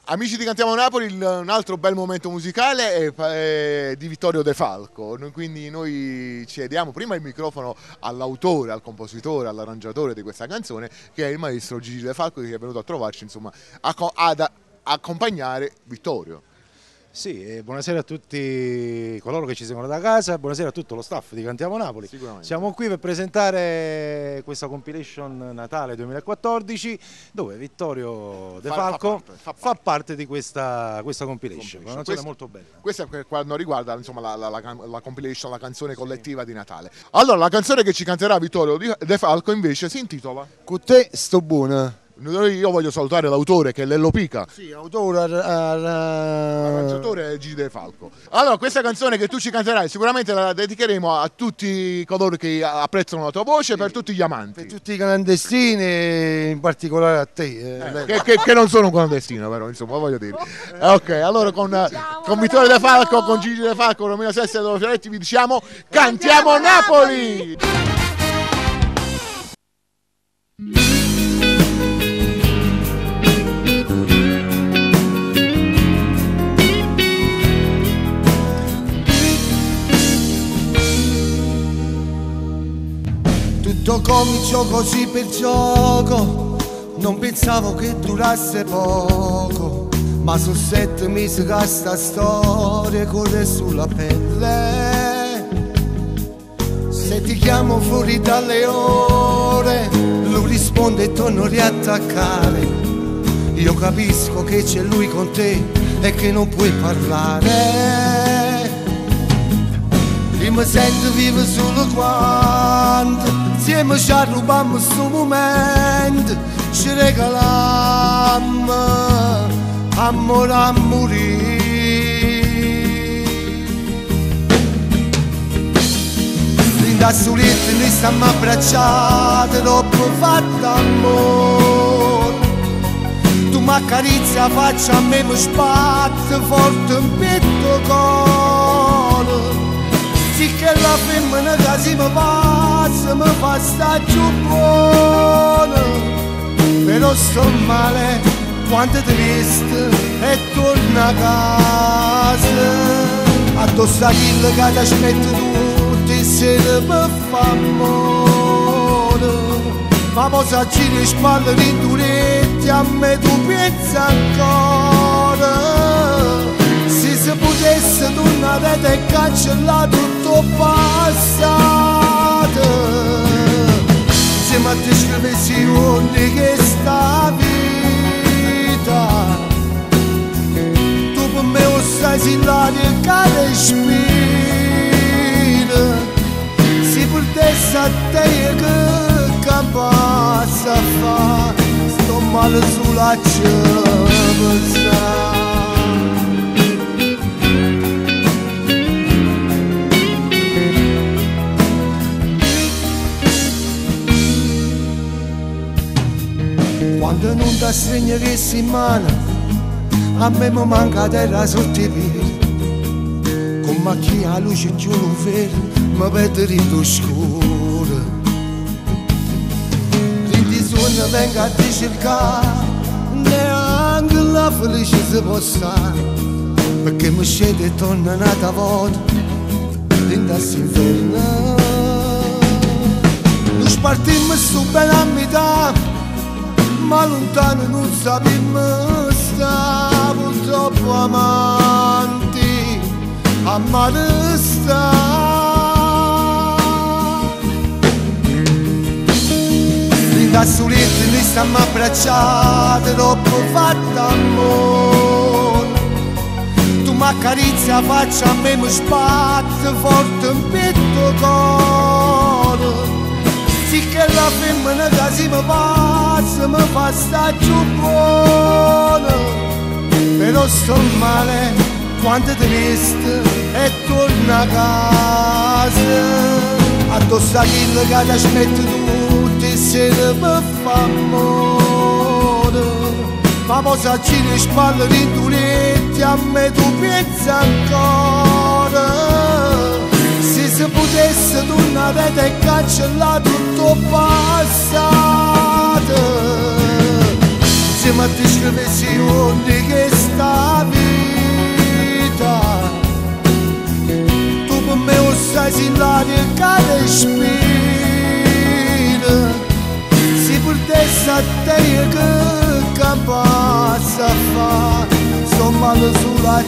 Amici di Cantiamo Napoli, un altro bel momento musicale è di Vittorio De Falco, quindi noi cediamo prima il microfono all'autore, al compositore, all'arrangiatore di questa canzone, che è il maestro Gigi De Falco, che è venuto a trovarci, insomma, ad accompagnare Vittorio. Sì, buonasera a tutti coloro che ci seguono da casa, buonasera a tutto lo staff di Cantiamo Napoli. Siamo qui per presentare questa compilation Natale 2014 dove Vittorio De Falco fa parte di questa compilation. Una canzone molto bella. Questa è quando riguarda, insomma, la compilation, la canzone collettiva di Natale. Allora, la canzone che ci canterà Vittorio De Falco invece si intitola Con te sto buona. Io voglio salutare l'autore, che è Lello Pica. Sì, autore, arrangiatore Gigi De Falco. Allora, questa canzone che tu ci canterai sicuramente la dedicheremo a tutti coloro che apprezzano la tua voce, sì, per tutti gli amanti. Per tutti i clandestini, in particolare a te. Che non sono un clandestino, però, insomma, voglio dire. Ok, allora con Vittorio De Falco, con Gigi De Falco, Romina Sessa e Doro Fioretti vi diciamo Cantiamo Napoli! Tutto cominciò così per gioco, non pensavo che durasse poco, ma su 7 mesi che sta storia corre sulla pelle. Se ti chiamo fuori dalle ore, lui risponde e torno a riattaccare. Io capisco che c'è lui con te e che non puoi parlare. Io mi sento vivo solo quando insieme ci rubammo sto momento, ci regalammo amore a morire. Da solette noi stiamo abbracciati, dopo fatto amore. Tu mi accarezzi la faccia, a me mi sbatte forte un petto cuore. Sì che la femmina che si mi passa mi fa sta più buona. Però sto male quando ti veste e torno a casa. Addosso a quello che ti aspetta tutti sere per fa amore. Ma posa giri e spalle di duretti, a me tu pensi ancora. Se si potesse tornare e cancellare tutto passato, se mi descrivessi ogni che sta vita, tu per me lo sai se l'aria che respira. Se potesse a te che passa a fa, sto male sulla ciabatta. Quando non ti stringe che si in mano, a me mi manca terra sotto i piedi. Con macchina a luce giù non vedo, mi vedo rinto scuro. Rinti suono venga a ti cercare, neanche la felice si può stare. Perché mi scende e torna un'altra volta, rinta s'inferno. Non spartimmo su bella a metà, ma lontano non sappiamo sta, purtroppo amanti a male sta. Da solette noi stiamo abbracciati, dopo fatto amore. Tu mi accarezzi la faccia, a me mi sbatte forte un petto cuore. Sì che la femmina che si mi passa mi fa sta più buona. Però sto male quando ti veste e torno a casa. Addosso a quello che ti aspetta tutti sere per fa amore. Ma posa giri e spalle di duretti, a me tu pensi ancora. Se potesse tornare e cancellare tutto passato, se mi descrivessi ogni che respira. Se perdesse até que capaz a fa, só mal azul a